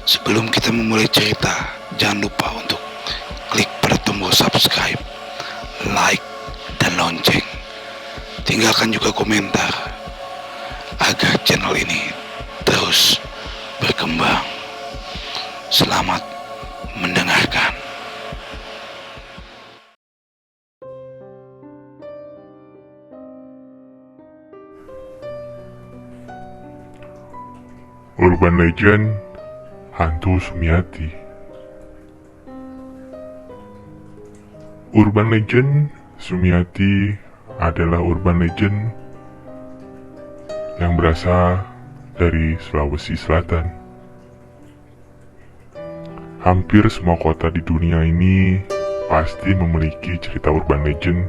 Sebelum kita memulai cerita, jangan lupa untuk klik pada tombol subscribe, like, dan lonceng. Tinggalkan juga komentar agar channel ini terus berkembang. Selamat mendengarkan. Urban Legend Hantu Sumiati. Urban Legend Sumiati adalah urban legend yang berasal dari Sulawesi Selatan. Hampir semua kota di dunia ini pasti memiliki cerita urban legend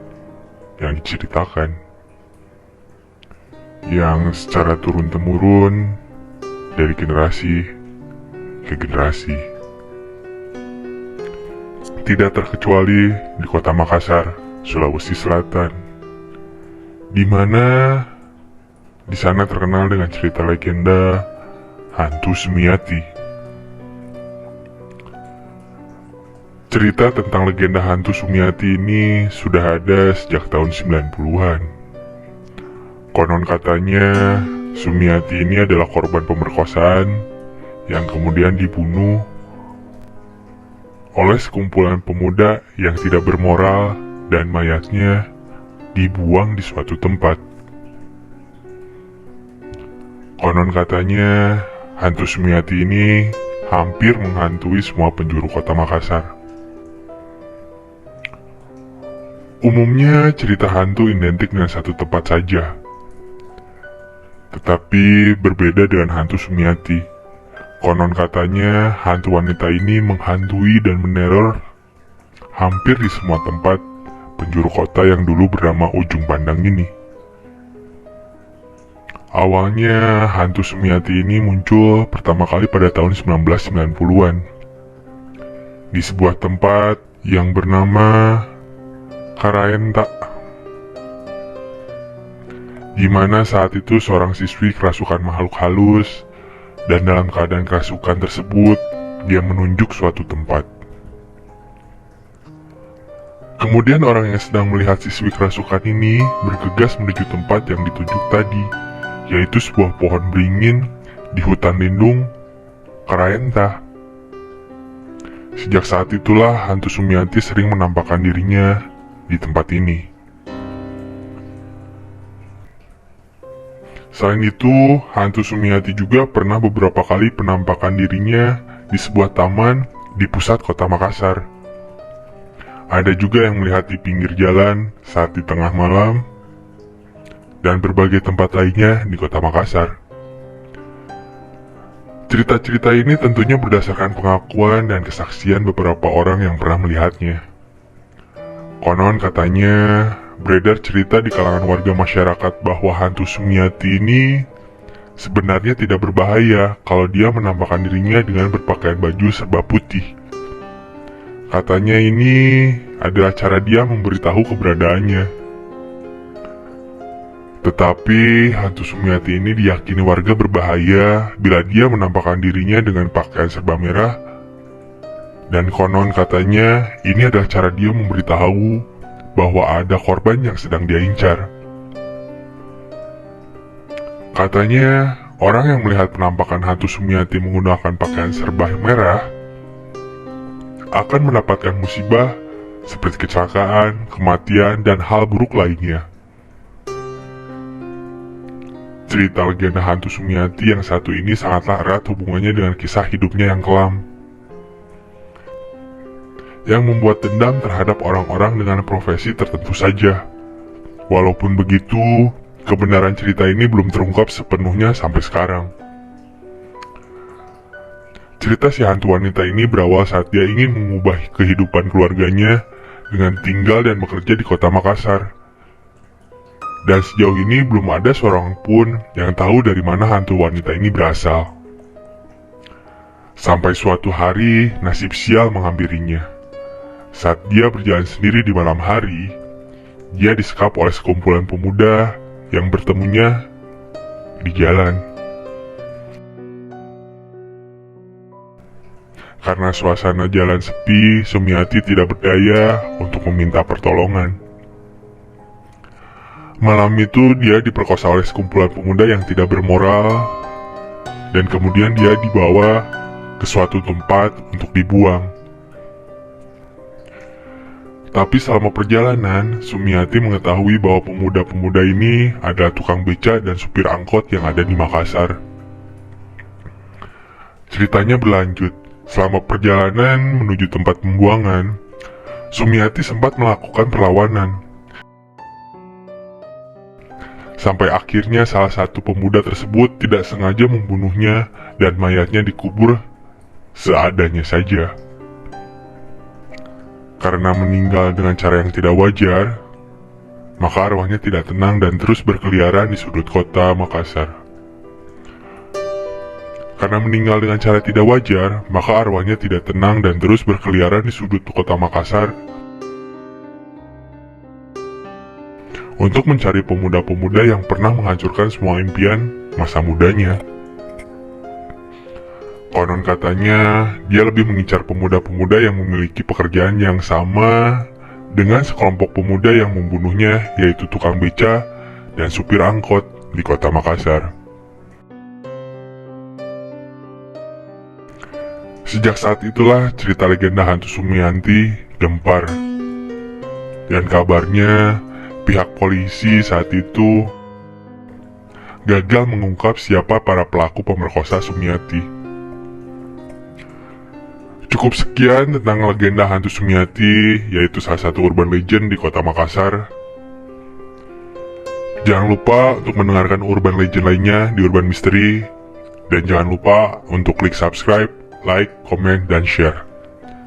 yang diceritakan, yang secara turun-temurun dari generasi ke generasi. Tidak terkecuali di kota Makassar, Sulawesi Selatan, di mana di sana terkenal dengan cerita legenda hantu Sumiati. Cerita tentang legenda hantu Sumiati ini sudah ada sejak tahun 90-an. Konon katanya Sumiati ini adalah korban pemerkosaan yang kemudian dibunuh oleh sekumpulan pemuda yang tidak bermoral dan mayatnya dibuang di suatu tempat. Konon katanya hantu Sumiati ini hampir menghantui semua penjuru kota Makassar. Umumnya cerita hantu identik dengan satu tempat saja, tetapi berbeda dengan hantu Sumiati. Konon katanya hantu wanita ini menghantui dan meneror hampir di semua tempat penjuru kota yang dulu bernama Ujung Pandang ini. Awalnya hantu Sumiati ini muncul pertama kali pada tahun 1990-an di sebuah tempat yang bernama Karaenta, di mana saat itu seorang siswi kerasukan makhluk halus, dan dalam keadaan kerasukan tersebut dia menunjuk suatu tempat. Kemudian orang yang sedang melihat siswi kerasukan ini bergegas menuju tempat yang ditunjuk tadi, yaitu sebuah pohon beringin di hutan lindung Karaenta. Sejak saat itulah hantu Sumiati sering menampakkan dirinya di tempat ini. Selain itu, hantu Sumiati juga pernah beberapa kali penampakan dirinya di sebuah taman di pusat kota Makassar. Ada juga yang melihat di pinggir jalan saat di tengah malam, dan berbagai tempat lainnya di kota Makassar. Cerita-cerita ini tentunya berdasarkan pengakuan dan kesaksian beberapa orang yang pernah melihatnya. Konon katanya beredar cerita di kalangan warga masyarakat bahwa hantu Sumiati ini sebenarnya tidak berbahaya kalau dia menampakkan dirinya dengan berpakaian baju serba putih. Katanya ini adalah cara dia memberitahu keberadaannya. Tetapi hantu Sumiati ini diyakini warga berbahaya bila dia menampakkan dirinya dengan pakaian serba merah, dan konon katanya ini adalah cara dia memberitahu bahwa ada korban yang sedang dia incar. Katanya orang yang melihat penampakan hantu Sumiati menggunakan pakaian serba merah akan mendapatkan musibah seperti kecelakaan, kematian, dan hal buruk lainnya. Cerita legenda hantu Sumiati yang satu ini sangatlah erat hubungannya dengan kisah hidupnya yang kelam, yang membuat dendam terhadap orang-orang dengan profesi tertentu saja. Walaupun begitu, kebenaran cerita ini belum terungkap sepenuhnya sampai sekarang. Cerita si hantu wanita ini berawal saat dia ingin mengubah kehidupan keluarganya dengan tinggal dan bekerja di kota Makassar. Dan sejauh ini belum ada seorang pun yang tahu dari mana hantu wanita ini berasal. Sampai suatu hari nasib sial menghampirinya. Saat dia berjalan sendiri di malam hari, dia disekap oleh sekumpulan pemuda yang bertemunya di jalan. Karena suasana jalan sepi, Sumiati tidak berdaya untuk meminta pertolongan. Malam itu dia diperkosa oleh sekumpulan pemuda yang tidak bermoral, dan kemudian dia dibawa ke suatu tempat untuk dibuang. Tapi selama perjalanan, Sumiati mengetahui bahwa pemuda-pemuda ini adalah tukang beca dan supir angkot yang ada di Makassar. Ceritanya berlanjut. Selama perjalanan menuju tempat pembuangan, Sumiati sempat melakukan perlawanan. Sampai akhirnya salah satu pemuda tersebut tidak sengaja membunuhnya dan mayatnya dikubur seadanya saja. Karena meninggal dengan cara yang tidak wajar, maka arwahnya tidak tenang dan terus berkeliaran di sudut kota Makassar. Karena meninggal dengan cara tidak wajar, maka arwahnya tidak tenang dan terus berkeliaran di sudut kota Makassar untuk mencari pemuda-pemuda yang pernah menghancurkan semua impian masa mudanya. Konon katanya, dia lebih mengincar pemuda-pemuda yang memiliki pekerjaan yang sama dengan sekelompok pemuda yang membunuhnya, yaitu tukang beca dan supir angkot di kota Makassar. Sejak saat itulah cerita legenda hantu Sumiati gempar. Dan kabarnya pihak polisi saat itu gagal mengungkap siapa para pelaku pemerkosa Sumiati. Cukup sekian tentang legenda hantu Sumiati, yaitu salah satu urban legend di kota Makassar. Jangan lupa untuk mendengarkan urban legend lainnya di Urban Mystery. Dan jangan lupa untuk klik subscribe, like, komen, dan share.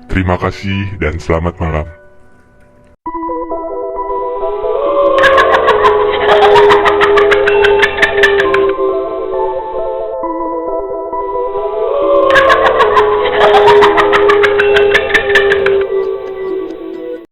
Terima kasih dan selamat malam.